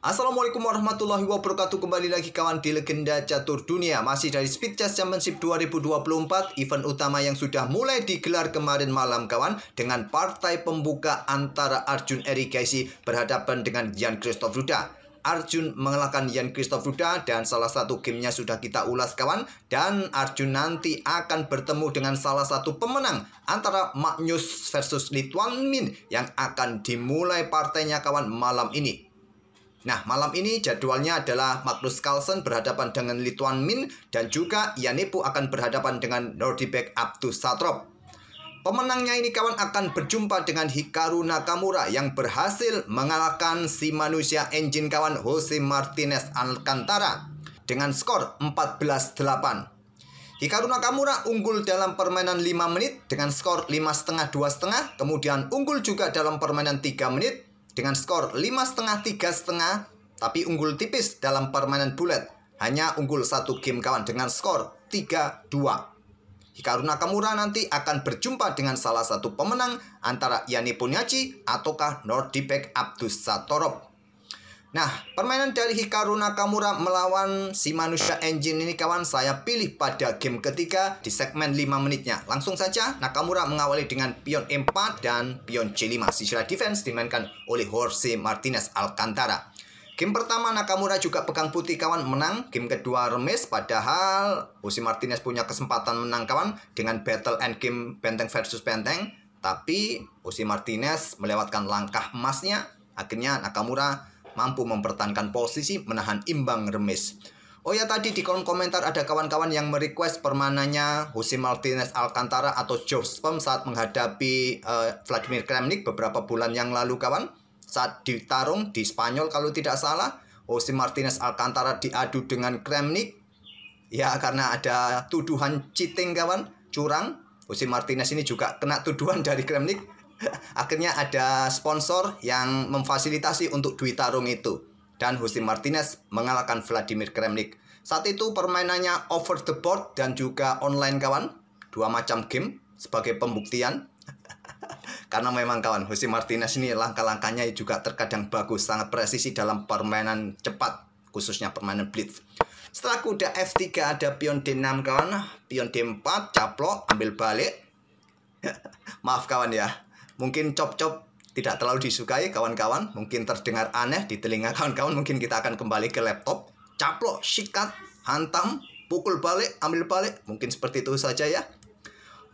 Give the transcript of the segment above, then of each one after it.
Assalamualaikum warahmatullahi wabarakatuh. Kembali lagi kawan di Legenda Catur Dunia. Masih dari Speed Chess Championship 2024, event utama yang sudah mulai digelar kemarin malam kawan, dengan partai pembuka antara Arjun Erigaisi berhadapan dengan Jan Christoph Ruda. Arjun mengalahkan Jan Christoph Ruda dan salah satu gamenya sudah kita ulas kawan. Dan Arjun nanti akan bertemu dengan salah satu pemenang antara Magnus versus Lithuanian yang akan dimulai partainya kawan malam ini. Nah, malam ini jadwalnya adalah Magnus Carlsen berhadapan dengan Lithuanian dan juga Yanepo akan berhadapan dengan Nordibek Abdusatorov. Pemenangnya ini kawan akan berjumpa dengan Hikaru Nakamura yang berhasil mengalahkan si manusia engine kawan Jose Martinez Alcantara dengan skor 14-8. Hikaru Nakamura unggul dalam permainan 5 menit dengan skor 5,5 2,5, kemudian unggul juga dalam permainan 3 menit dengan skor 5,5 3,5, tapi unggul tipis dalam permainan bulat, hanya unggul 1 game kawan dengan skor 3-2. Hikaru Nakamura nanti akan berjumpa dengan salah satu pemenang antara Yanepo ataukah Nordibek Abdusatorov. Nah, permainan dari Hikaru Nakamura melawan si manusia engine ini kawan saya pilih pada game ketiga di segmen 5 menitnya. Langsung saja Nakamura mengawali dengan pion E4 dan pion C5. Sisi defense dimainkan oleh Jose Martinez Alcantara. Game pertama Nakamura juga pegang putih kawan, menang. Game kedua remis, padahal Jose Martinez punya kesempatan menang kawan dengan battle end game benteng versus benteng. Tapi Jose Martinez melewatkan langkah emasnya. Akhirnya Nakamura mampu mempertahankan posisi menahan imbang remis. Oh ya, tadi di kolom komentar ada kawan-kawan yang merequest permainannya Jose Martinez Alcantara atau George Spam saat menghadapi Vladimir Kramnik beberapa bulan yang lalu kawan. Saat ditarung di Spanyol kalau tidak salah, Jose Martinez Alcantara diadu dengan Kramnik. Ya, karena ada tuduhan cheating kawan, curang. Jose Martinez ini juga kena tuduhan dari Kramnik. Akhirnya ada sponsor yang memfasilitasi untuk duit tarung itu. Dan Jose Martinez mengalahkan Vladimir Kramnik. Saat itu permainannya over the board dan juga online kawan. 2 macam game sebagai pembuktian. Karena memang kawan, Jose Martinez ini langkah-langkahnya juga terkadang bagus, sangat presisi dalam permainan cepat, khususnya permainan blitz. Setelah kuda F3 ada pion D6 kawan, pion D4 caplok, ambil balik. Maaf kawan ya, mungkin cop-cop tidak terlalu disukai kawan-kawan, mungkin terdengar aneh di telinga kawan-kawan, mungkin kita akan kembali ke laptop. Caplok, sikat, hantam, pukul balik, ambil balik, mungkin seperti itu saja ya.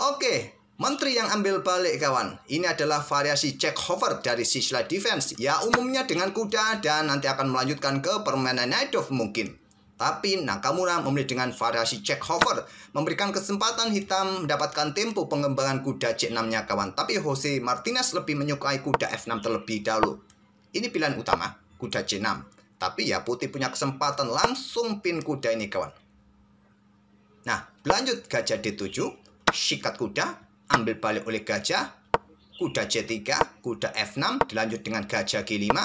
Oke, menteri yang ambil balik kawan, ini adalah variasi check hover dari sisi defense. Ya, umumnya dengan kuda dan nanti akan melanjutkan ke permainan knight off mungkin. Tapi Nakamura memilih dengan variasi check hover, memberikan kesempatan hitam mendapatkan tempo pengembangan kuda C6-nya kawan. Tapi Jose Martinez lebih menyukai kuda F6 terlebih dahulu. Ini pilihan utama, kuda C6. Tapi ya putih punya kesempatan langsung pin kuda ini kawan. Nah, berlanjut gajah D7, sikat kuda, ambil balik oleh gajah, kuda C3, kuda F6, dilanjut dengan gajah G5,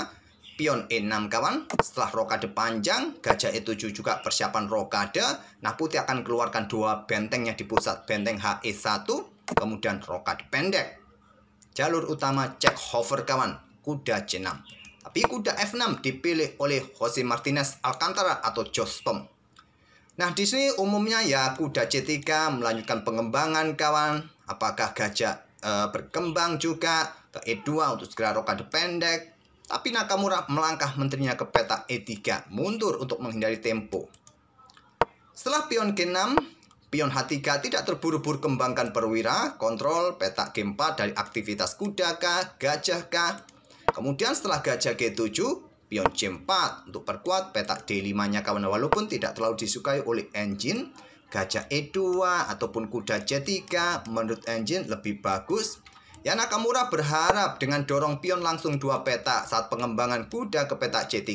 pion E6 kawan. Setelah rokade panjang, gajah E7 juga persiapan rokade. Nah, putih akan keluarkan 2 bentengnya di pusat, benteng HE1, kemudian rokade pendek. Jalur utama cek hover kawan, kuda C6. Tapi kuda F6 dipilih oleh Jose Martinez Alcantara atau George Spam. Nah, di sini umumnya ya kuda C3 melanjutkan pengembangan kawan. Apakah gajah berkembang juga ke E2 untuk segera rokade pendek. Tapi Nakamura melangkah menterinya ke petak E3, mundur untuk menghindari tempo. Setelah pion G6, pion H3 tidak terburu-buru kembangkan perwira, kontrol petak G4 dari aktivitas kuda kah, gajah kah. Kemudian setelah gajah G7, pion C4 untuk perkuat petak D5-nya kawan, walaupun tidak terlalu disukai oleh engine. Gajah E2 ataupun kuda C3 menurut engine lebih bagus. Ya, Nakamura berharap dengan dorong pion langsung 2 petak saat pengembangan kuda ke petak C3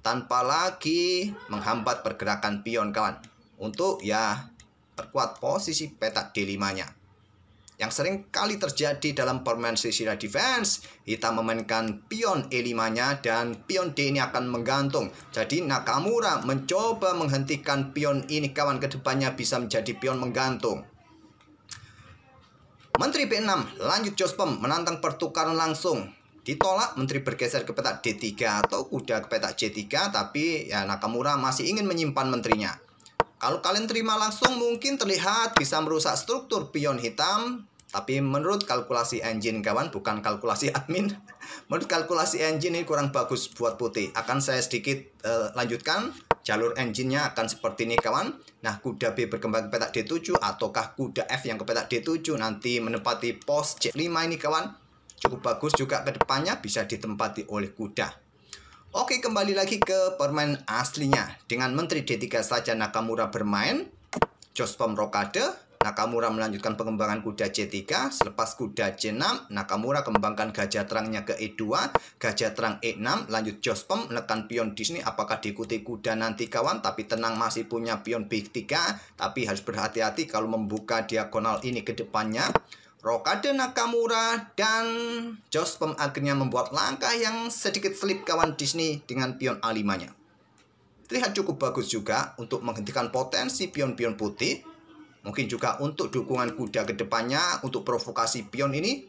tanpa lagi menghambat pergerakan pion kawan. Untuk ya perkuat posisi petak D5-nya. Yang sering kali terjadi dalam permainan sisi defense, hitam memainkan pion E5-nya dan pion D ini akan menggantung. Jadi Nakamura mencoba menghentikan pion ini kawan, ke depannya bisa menjadi pion menggantung. Menteri B6, lanjut Jospem menantang pertukaran langsung. Ditolak, menteri bergeser ke petak D3 atau kuda ke petak C3, tapi ya Nakamura masih ingin menyimpan menterinya. Kalau kalian terima langsung mungkin terlihat bisa merusak struktur pion hitam, tapi menurut kalkulasi engine kawan, bukan kalkulasi admin. Menurut kalkulasi engine ini kurang bagus buat putih. Akan saya sedikit lanjutkan. Jalur engine-nya akan seperti ini kawan. Nah, kuda B berkembang ke petak D7 ataukah kuda F yang ke petak D7 nanti menempati pos C5 ini kawan. Cukup bagus juga ke depannya bisa ditempati oleh kuda. Oke, kembali lagi ke permainan aslinya. Dengan menteri D3 saja Nakamura bermain. Jospom rokade. Nakamura melanjutkan pengembangan kuda C3. Selepas kuda C6, Nakamura kembangkan gajah terangnya ke E2. Gajah terang E6, lanjut Jospom menekan pion di sini. Apakah diikuti kuda nanti kawan? Tapi tenang, masih punya pion B3. Tapi harus berhati-hati kalau membuka diagonal ini ke depannya. Rokade Nakamura dan Jospom akhirnya membuat langkah yang sedikit selip kawan di sini dengan pion A5-nya. Terlihat cukup bagus juga untuk menghentikan potensi pion-pion putih. Mungkin juga untuk dukungan kuda ke depannya untuk provokasi pion ini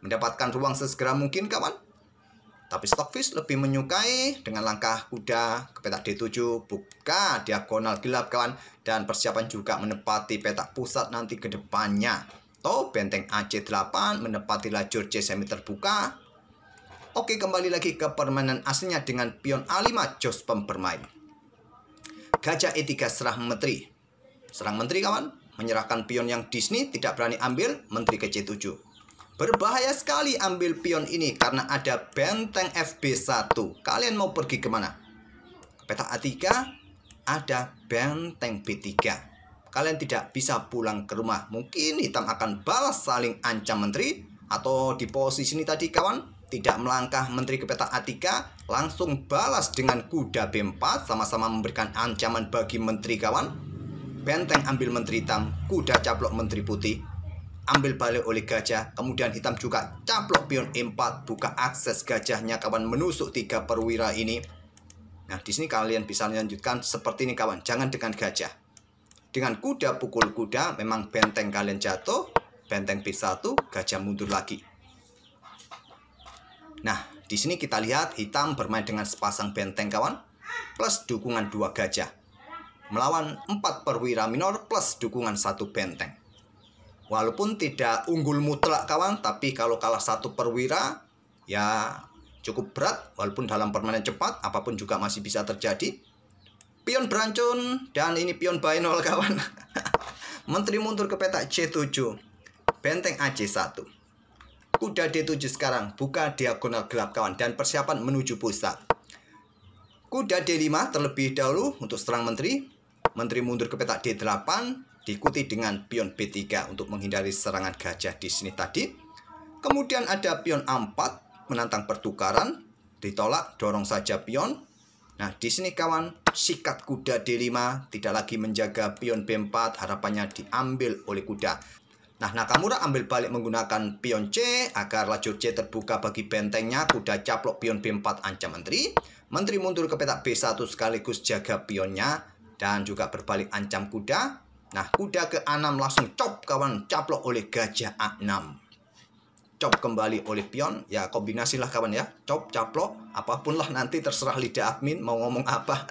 mendapatkan ruang sesegera mungkin kawan. Tapi Stockfish lebih menyukai dengan langkah kuda ke petak D7, buka diagonal gelap kawan, dan persiapan juga menepati petak pusat nanti ke depannya. Atau benteng AC8 menepati lajur C semi terbuka. Oke, kembali lagi ke permainan aslinya dengan pion A5 Jospom bermain. Gajah E3 serang menteri. Serang menteri kawan. Menyerahkan pion yang di sini tidak berani ambil, menteri ke C7. Berbahaya sekali ambil pion ini karena ada benteng FB1. Kalian mau pergi kemana? Petak A3 ada benteng B3. Kalian tidak bisa pulang ke rumah. Mungkin hitam akan balas saling ancam menteri. Atau di posisi ini tadi kawan, tidak melangkah menteri ke petak A3, langsung balas dengan kuda B4, sama-sama memberikan ancaman bagi menteri kawan. Benteng ambil menteri hitam, kuda caplok menteri putih, ambil balik oleh gajah, kemudian hitam juga caplok pion E4, buka akses gajahnya kawan menusuk 3 perwira ini. Nah, di sini kalian bisa melanjutkan seperti ini kawan, jangan dengan gajah. Dengan kuda pukul kuda, memang benteng kalian jatuh, benteng B1, gajah mundur lagi. Nah, di sini kita lihat hitam bermain dengan sepasang benteng kawan, plus dukungan 2 gajah. Melawan 4 perwira minor plus dukungan 1 benteng. Walaupun tidak unggul mutlak kawan, tapi kalau kalah 1 perwira, ya cukup berat. Walaupun dalam permainan cepat, apapun juga masih bisa terjadi. Pion berancun, dan ini pion binol kawan. Menteri mundur ke petak C7. Benteng AC1. Kuda D7 sekarang, buka diagonal gelap kawan, dan persiapan menuju pusat. Kuda D5 terlebih dahulu untuk serang menteri. Menteri mundur ke petak D8, diikuti dengan pion B3 untuk menghindari serangan gajah di sini tadi. Kemudian ada pion A4 menantang pertukaran, ditolak, dorong saja pion. Nah, di sini kawan, sikat kuda D5, tidak lagi menjaga pion B4, harapannya diambil oleh kuda. Nah, Nakamura ambil balik menggunakan pion C agar lajur C terbuka bagi bentengnya. Kuda caplok pion B4 ancam menteri. Menteri mundur ke petak B1 sekaligus jaga pionnya. Dan juga berbalik ancam kuda. Nah, kuda ke A6 langsung cop kawan, caplok oleh gajah A6. Cop kembali oleh pion. Ya, kombinasilah kawan ya. Cop, caplok, apapun lah nanti terserah lidah admin mau ngomong apa.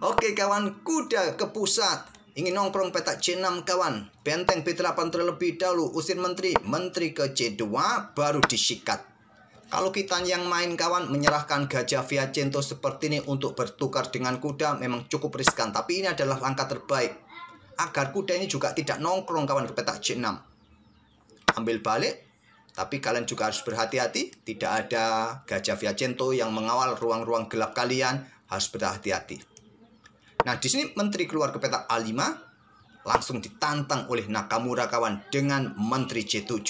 Oke kawan, kuda ke pusat. Ingin nongkrong petak C6 kawan. Benteng B8 terlebih dahulu, usir menteri. Menteri ke C2, baru disikat. Kalau kita yang main kawan, menyerahkan gajah Viacento seperti ini untuk bertukar dengan kuda memang cukup riskan. Tapi ini adalah langkah terbaik. Agar kuda ini juga tidak nongkrong kawan ke petak C6. Ambil balik. Tapi kalian juga harus berhati-hati. Tidak ada gajah Viacento yang mengawal ruang-ruang gelap kalian. Harus berhati-hati. Nah, di sini menteri keluar ke petak A5. Langsung ditantang oleh Nakamura kawan dengan menteri C7.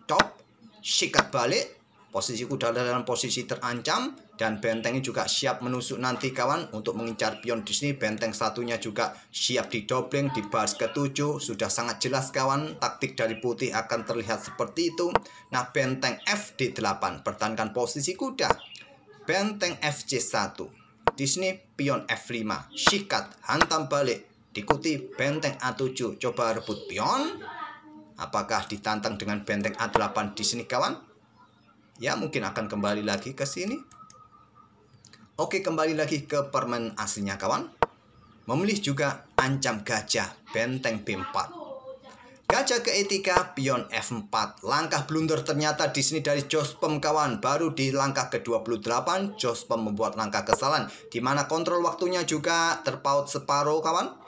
Top. Sikat balik, posisi kuda dalam posisi terancam, dan bentengnya juga siap menusuk nanti kawan untuk mengincar pion di sini. Benteng satunya juga siap didobling di baris ke-7. Sudah sangat jelas kawan, taktik dari putih akan terlihat seperti itu. Nah, benteng FD8 pertahankan posisi kuda. Benteng FC1. Di sini pion F5, sikat, hantam balik, diikuti benteng A7, coba rebut pion. Apakah ditantang dengan benteng A8 di sini kawan? Ya, mungkin akan kembali lagi ke sini. Oke, kembali lagi ke permen aslinya kawan. Memilih juga ancam gajah, benteng B4. Gajah ke E3, pion F4. Langkah blunder ternyata di sini dari Jospem kawan. Baru di langkah ke-28, Jospem membuat langkah kesalahan, di mana kontrol waktunya juga terpaut separuh kawan.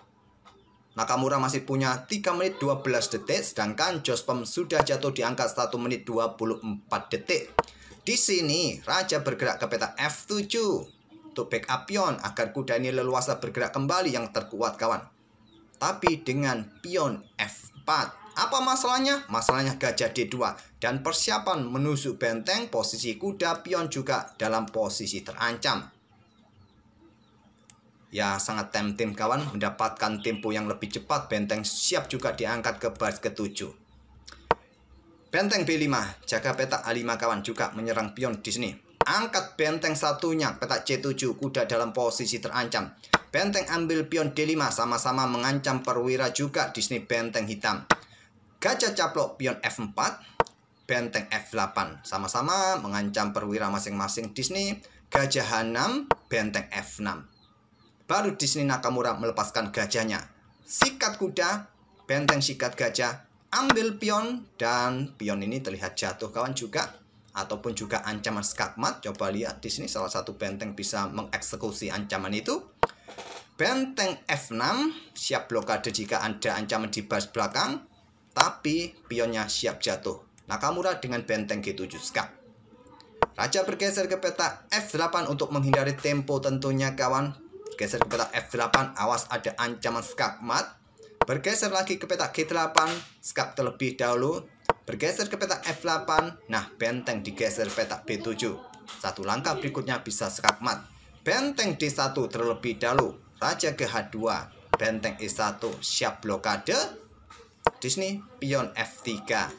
Nakamura masih punya 3 menit 12 detik, sedangkan Jospem sudah jatuh di angka 1 menit 24 detik. Di sini, Raja bergerak ke peta F7 untuk backup pion agar kuda ini leluasa bergerak kembali yang terkuat kawan. Tapi dengan pion F4, apa masalahnya? Masalahnya gajah D2 dan persiapan menusuk benteng, posisi kuda pion juga dalam posisi terancam. Ya, sangat tempting kawan, mendapatkan tempo yang lebih cepat. Benteng siap juga diangkat ke baris ke-7. Benteng B5, jaga peta A5 kawan, juga menyerang pion di sini. Angkat benteng satunya, peta C7, kuda dalam posisi terancam. Benteng ambil pion D5, sama-sama mengancam perwira juga di sini benteng hitam. Gajah caplok pion F4, benteng F8, sama-sama mengancam perwira masing-masing di sini. Gajah H6, benteng F6. Baru di sini Nakamura melepaskan gajahnya. Sikat kuda, benteng sikat gajah, ambil pion, dan pion ini terlihat jatuh kawan juga, ataupun juga ancaman skakmat. Coba lihat di sini salah satu benteng bisa mengeksekusi ancaman itu. Benteng F6 siap blokade jika ada ancaman di baris belakang, tapi pionnya siap jatuh. Nakamura dengan benteng G7 skak. Raja bergeser ke peta F8 untuk menghindari tempo tentunya kawan. Geser ke peta F8, awas ada ancaman skakmat. Bergeser lagi ke peta G8, skak terlebih dahulu. Bergeser ke peta F8, nah benteng digeser peta B7. Satu langkah berikutnya bisa skakmat. Benteng D1 terlebih dahulu. Raja ke H2, benteng E1 siap blokade. Di sini pion F3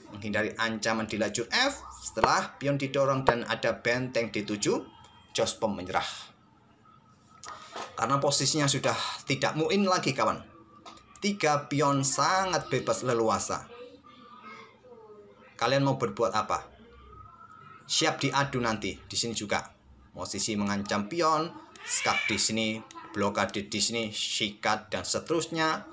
menghindari ancaman di lajur F. Setelah pion didorong dan ada benteng D7, Jospem menyerah. Karena posisinya sudah tidak muin lagi kawan. 3 pion sangat bebas leluasa. Kalian mau berbuat apa? Siap diadu nanti. Di sini juga posisi mengancam pion, skak di sini, blokade di sini, sikat dan seterusnya.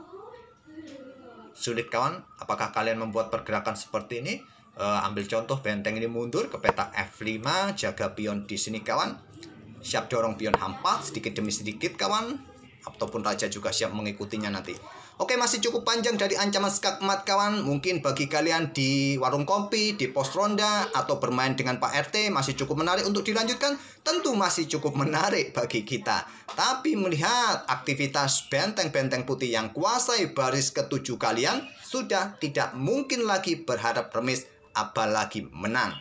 Sulit kawan. Apakah kalian membuat pergerakan seperti ini? Ambil contoh benteng ini mundur ke peta F5, jaga pion di sini kawan. Siap dorong pion H4 sedikit demi sedikit kawan, ataupun raja juga siap mengikutinya nanti. Oke, masih cukup panjang dari ancaman skakmat kawan. Mungkin bagi kalian di warung kopi, di pos ronda, atau bermain dengan Pak RT masih cukup menarik untuk dilanjutkan. Tentu masih cukup menarik bagi kita. Tapi melihat aktivitas benteng-benteng putih yang kuasai baris ke-7 kalian, sudah tidak mungkin lagi berharap remis, apalagi menang.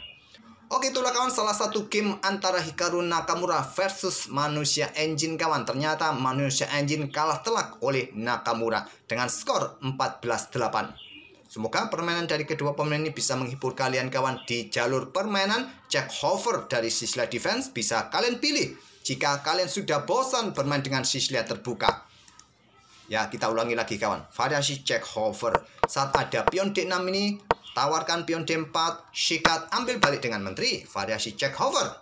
Oke, itulah kawan salah satu game antara Hikaru Nakamura versus Manusia Engine kawan. Ternyata Manusia Engine kalah telak oleh Nakamura dengan skor 14-8. Semoga permainan dari kedua pemain ini bisa menghibur kalian kawan. Di jalur permainan Jack Hover dari Sicily Defense bisa kalian pilih jika kalian sudah bosan bermain dengan Sicily terbuka. Ya, kita ulangi lagi kawan. Variasi Jack Hover. Saat ada pion D6 ini, tawarkan pion D4, sikat, ambil balik dengan menteri. Variasi Jack Hover.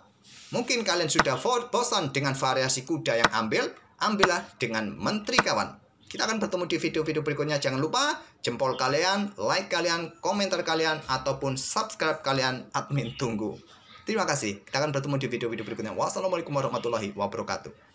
Mungkin kalian sudah bosan dengan variasi kuda yang ambillah dengan menteri kawan. Kita akan bertemu di video-video berikutnya. Jangan lupa jempol kalian, like kalian, komentar kalian, ataupun subscribe kalian. Admin tunggu. Terima kasih. Kita akan bertemu di video-video berikutnya. Wassalamualaikum warahmatullahi wabarakatuh.